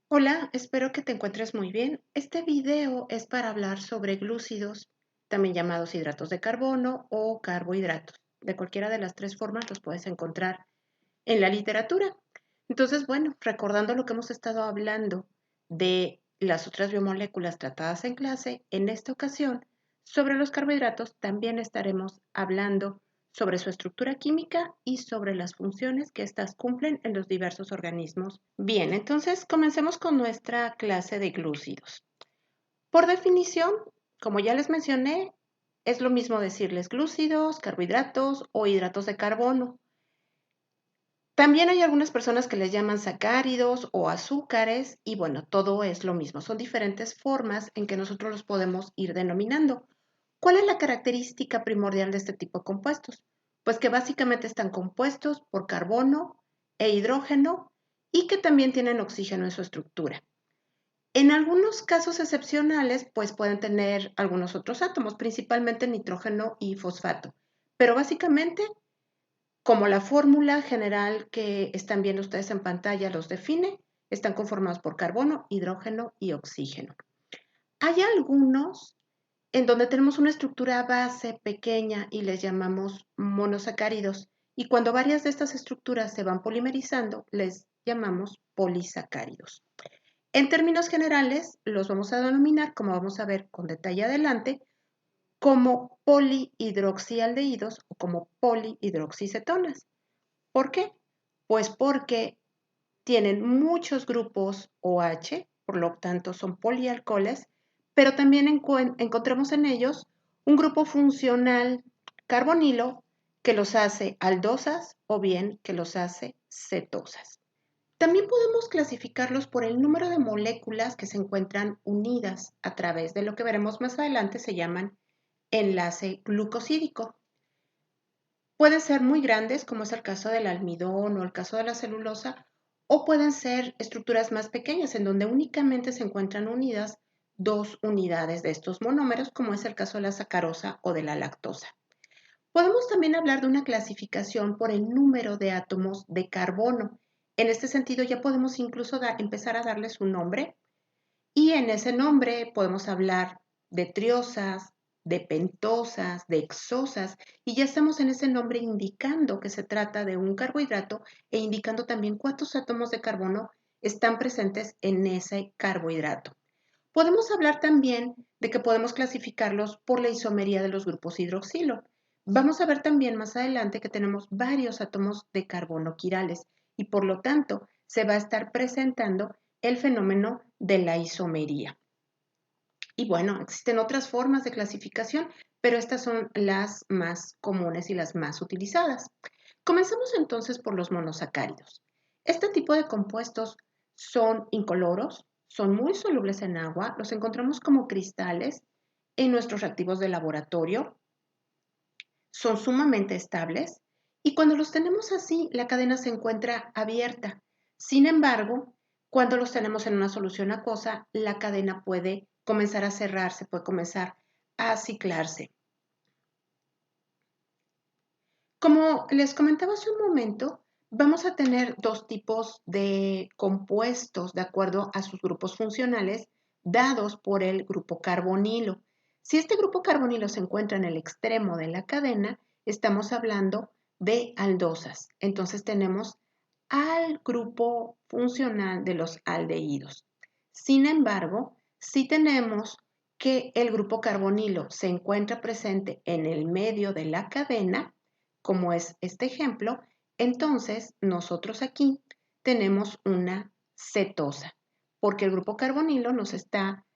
Hola, espero que te encuentres muy bien. Este video es para hablar sobre glúcidos, también llamados hidratos de carbono o carbohidratos. De cualquiera de las tres formas los puedes encontrar en la literatura. Entonces, bueno, recordando lo que hemos estado hablando de las otras biomoléculas tratadas en clase, en esta ocasión, sobre los carbohidratos también estaremos hablando sobre su estructura química y sobre las funciones que éstas cumplen en los diversos organismos. Bien, entonces comencemos con nuestra clase de glúcidos. Por definición, como ya les mencioné, es lo mismo decirles glúcidos, carbohidratos o hidratos de carbono. También hay algunas personas que les llaman sacáridos o azúcares y bueno, todo es lo mismo. Son diferentes formas en que nosotros los podemos ir denominando. ¿Cuál es la característica primordial de este tipo de compuestos? Pues que básicamente están compuestos por carbono e hidrógeno y que también tienen oxígeno en su estructura. En algunos casos excepcionales, pues pueden tener algunos otros átomos, principalmente nitrógeno y fosfato. Pero básicamente como la fórmula general que están viendo ustedes en pantalla los define, están conformados por carbono, hidrógeno y oxígeno. Hay algunos en donde tenemos una estructura base pequeña y les llamamos monosacáridos. Y cuando varias de estas estructuras se van polimerizando, les llamamos polisacáridos. En términos generales, los vamos a denominar, como vamos a ver con detalle adelante, como polihidroxialdehídos o como polihidroxicetonas. ¿Por qué? Pues porque tienen muchos grupos OH, por lo tanto son polialcoholes, pero también encontramos en ellos un grupo funcional carbonilo que los hace aldosas o bien que los hace cetosas. También podemos clasificarlos por el número de moléculas que se encuentran unidas a través de lo que veremos más adelante se llaman enlace glucosídico. Pueden ser muy grandes, como es el caso del almidón o el caso de la celulosa, o pueden ser estructuras más pequeñas, en donde únicamente se encuentran unidas dos unidades de estos monómeros, como es el caso de la sacarosa o de la lactosa. Podemos también hablar de una clasificación por el número de átomos de carbono. En este sentido, ya podemos incluso empezar a darles un nombre y en ese nombre podemos hablar de triosas, de pentosas, de hexosas, y ya estamos en ese nombre indicando que se trata de un carbohidrato e indicando también cuántos átomos de carbono están presentes en ese carbohidrato. Podemos hablar también de que podemos clasificarlos por la isomería de los grupos hidroxilo. Vamos a ver también más adelante que tenemos varios átomos de carbono quirales y por lo tanto se va a estar presentando el fenómeno de la isomería. Y bueno, existen otras formas de clasificación, pero estas son las más comunes y las más utilizadas. Comencemos entonces por los monosacáridos. Este tipo de compuestos son incoloros, son muy solubles en agua, los encontramos como cristales en nuestros reactivos de laboratorio, son sumamente estables y cuando los tenemos así, la cadena se encuentra abierta. Sin embargo, cuando los tenemos en una solución acuosa, la cadena puede comenzar a cerrarse, puede comenzar a ciclarse. Como les comentaba hace un momento, vamos a tener dos tipos de compuestos de acuerdo a sus grupos funcionales dados por el grupo carbonilo. Si este grupo carbonilo se encuentra en el extremo de la cadena, estamos hablando de aldosas. Entonces tenemos al grupo funcional de los aldehídos. Sin embargo, si tenemos que el grupo carbonilo se encuentra presente en el medio de la cadena, como es este ejemplo, entonces nosotros aquí tenemos una cetosa, porque el grupo carbonilo nos está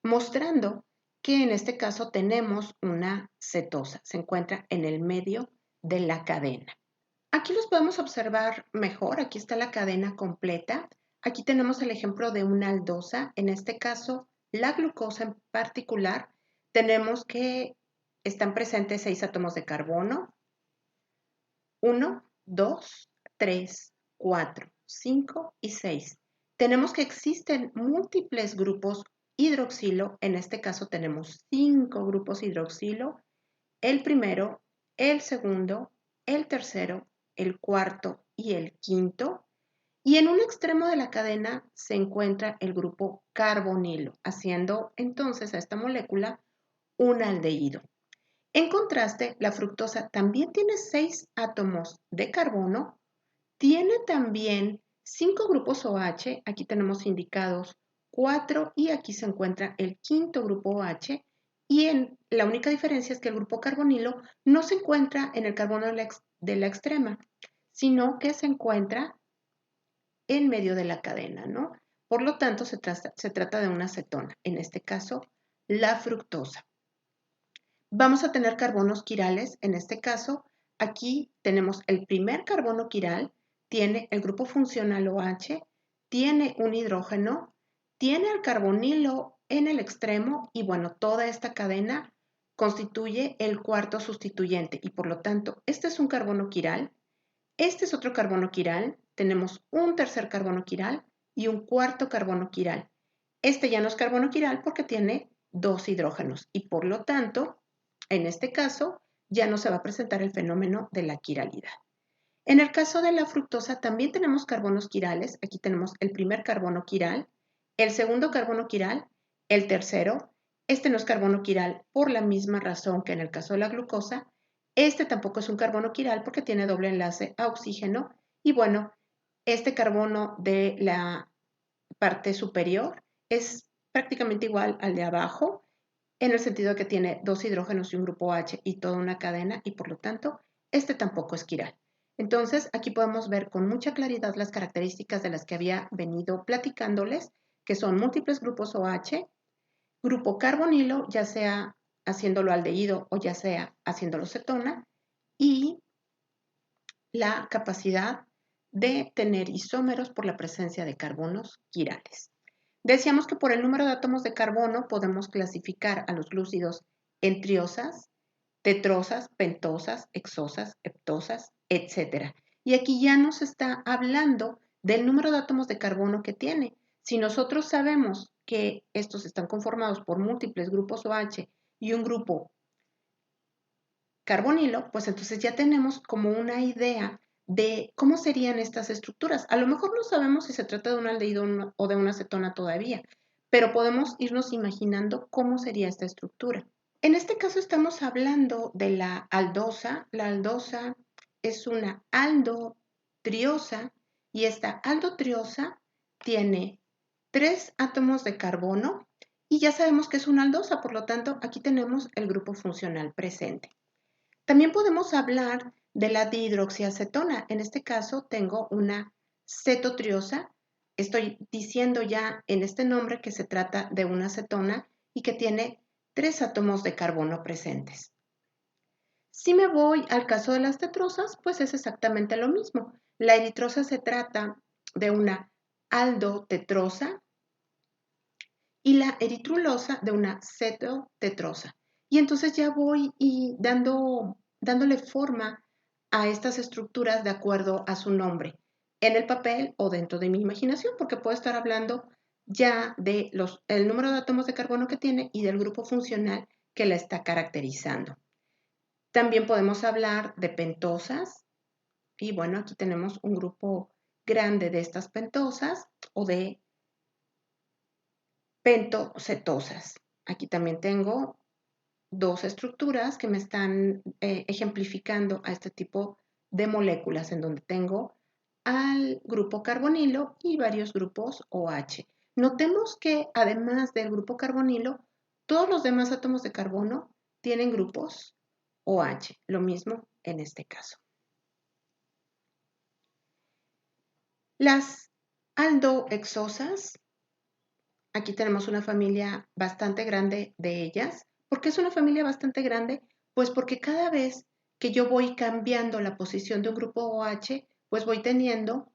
mostrando que en este caso tenemos una cetosa, se encuentra en el medio de la cadena. Aquí los podemos observar mejor, aquí está la cadena completa, aquí tenemos el ejemplo de una aldosa, en este caso la glucosa en particular, tenemos que están presentes 6 átomos de carbono, 1, 2, 3, 4, 5 y 6. Tenemos que existen múltiples grupos hidroxilo, en este caso tenemos 5 grupos hidroxilo, el primero, el segundo, el tercero, el cuarto y el quinto. Y en un extremo de la cadena se encuentra el grupo carbonilo, haciendo entonces a esta molécula un aldehído. En contraste, la fructosa también tiene 6 átomos de carbono, tiene también 5 grupos OH, aquí tenemos indicados 4 y aquí se encuentra el quinto grupo OH, y la única diferencia es que el grupo carbonilo no se encuentra en el carbono de la extrema, sino que se encuentra en medio de la cadena, ¿no? Por lo tanto, se trata de una cetona, en este caso, la fructosa. Vamos a tener carbonos quirales, en este caso, aquí tenemos el primer carbono quiral, tiene el grupo funcional OH, tiene un hidrógeno, tiene el carbonilo en el extremo y bueno, toda esta cadena constituye el cuarto sustituyente y por lo tanto, este es un carbono quiral, este es otro carbono quiral, tenemos un tercer carbono quiral y un cuarto carbono quiral. Este ya no es carbono quiral porque tiene 2 hidrógenos y por lo tanto, en este caso, ya no se va a presentar el fenómeno de la quiralidad. En el caso de la fructosa también tenemos carbonos quirales. Aquí tenemos el primer carbono quiral, el segundo carbono quiral, el tercero. Este no es carbono quiral por la misma razón que en el caso de la glucosa. Este tampoco es un carbono quiral porque tiene doble enlace a oxígeno. Y bueno, este carbono de la parte superior es prácticamente igual al de abajo, en el sentido de que tiene 2 hidrógenos y un grupo H y toda una cadena, y por lo tanto, este tampoco es quiral. Entonces, aquí podemos ver con mucha claridad las características de las que había venido platicándoles, que son múltiples grupos OH, grupo carbonilo, ya sea haciéndolo aldehído o ya sea haciéndolo cetona, y la capacidad de tener isómeros por la presencia de carbonos quirales. Decíamos que por el número de átomos de carbono podemos clasificar a los glúcidos en triosas, tetrosas, pentosas, hexosas, heptosas, etc. Y aquí ya nos está hablando del número de átomos de carbono que tiene. Si nosotros sabemos que estos están conformados por múltiples grupos OH y un grupo carbonilo, pues entonces ya tenemos como una idea de cómo serían estas estructuras. A lo mejor no sabemos si se trata de un aldehído o de una cetona todavía, pero podemos irnos imaginando cómo sería esta estructura. En este caso estamos hablando de la aldosa. La aldosa es una aldotriosa y esta aldotriosa tiene 3 átomos de carbono y ya sabemos que es una aldosa, por lo tanto aquí tenemos el grupo funcional presente. También podemos hablar de la dihidroxiacetona. En este caso tengo una cetotriosa. Estoy diciendo ya en este nombre que se trata de una acetona y que tiene 3 átomos de carbono presentes. Si me voy al caso de las tetrosas, pues es exactamente lo mismo. La eritrosa se trata de una aldotetrosa y la eritrulosa de una cetotetrosa. Y entonces ya voy y dándole forma a estas estructuras de acuerdo a su nombre, en el papel o dentro de mi imaginación, porque puedo estar hablando ya de el número de átomos de carbono que tiene y del grupo funcional que la está caracterizando. También podemos hablar de pentosas, y bueno, aquí tenemos un grupo grande de estas pentosas o de pentocetosas. Aquí también tengo 2 estructuras que me están ejemplificando a este tipo de moléculas en donde tengo al grupo carbonilo y varios grupos OH. Notemos que además del grupo carbonilo, todos los demás átomos de carbono tienen grupos OH, lo mismo en este caso. Las aldohexosas, aquí tenemos una familia bastante grande de ellas. ¿Por qué es una familia bastante grande? Pues porque cada vez que yo voy cambiando la posición de un grupo OH, pues voy teniendo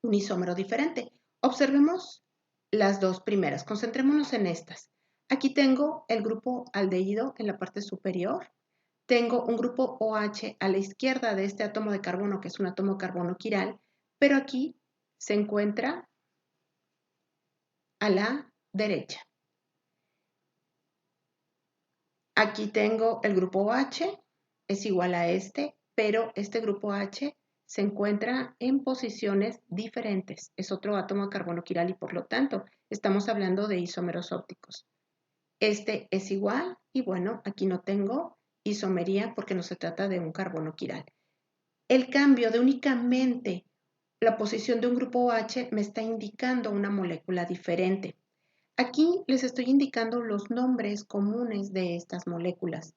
un isómero diferente. Observemos las 2 primeras, concentrémonos en estas. Aquí tengo el grupo aldehído en la parte superior, tengo un grupo OH a la izquierda de este átomo de carbono, que es un átomo de carbono quiral, pero aquí se encuentra a la derecha. Aquí tengo el grupo OH, es igual a este, pero este grupo OH se encuentra en posiciones diferentes. Es otro átomo de carbono quiral y por lo tanto estamos hablando de isómeros ópticos. Este es igual y bueno, aquí no tengo isomería porque no se trata de un carbono quiral. El cambio de únicamente la posición de un grupo OH me está indicando una molécula diferente. Aquí les estoy indicando los nombres comunes de estas moléculas.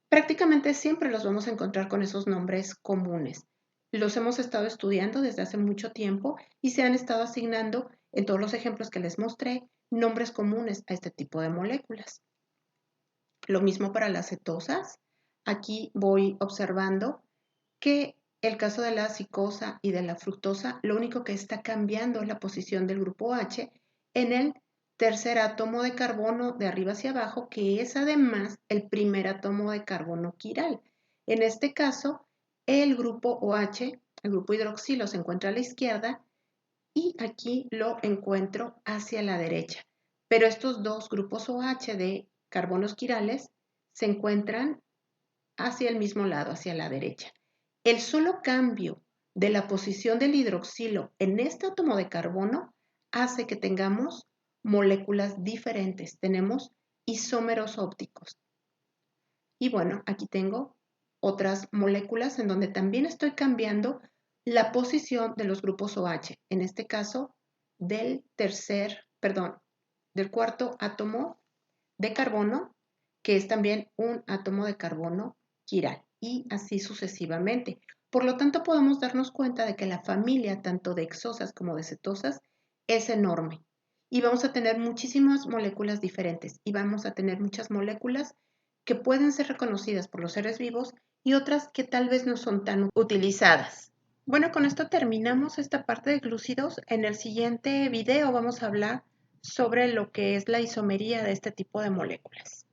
Prácticamente siempre los vamos a encontrar con esos nombres comunes. Los hemos estado estudiando desde hace mucho tiempo y se han estado asignando, en todos los ejemplos que les mostré, nombres comunes a este tipo de moléculas. Lo mismo para las cetosas. Aquí voy observando que el caso de la cicosa y de la fructosa, lo único que está cambiando es la posición del grupo OH en el tercer átomo de carbono de arriba hacia abajo, que es además el primer átomo de carbono quiral. En este caso, el grupo OH, el grupo hidroxilo, se encuentra a la izquierda y aquí lo encuentro hacia la derecha. Pero estos dos grupos OH de carbonos quirales se encuentran hacia el mismo lado, hacia la derecha. El solo cambio de la posición del hidroxilo en este átomo de carbono hace que tengamos moléculas diferentes. Tenemos isómeros ópticos. Y bueno, aquí tengo otras moléculas en donde también estoy cambiando la posición de los grupos OH. En este caso, del cuarto átomo de carbono, que es también un átomo de carbono quiral, y así sucesivamente. Por lo tanto, podemos darnos cuenta de que la familia tanto de hexosas como de cetosas es enorme. Y vamos a tener muchísimas moléculas diferentes y vamos a tener muchas moléculas que pueden ser reconocidas por los seres vivos y otras que tal vez no son tan utilizadas. Bueno, con esto terminamos esta parte de glúcidos. En el siguiente video vamos a hablar sobre lo que es la isomería de este tipo de moléculas.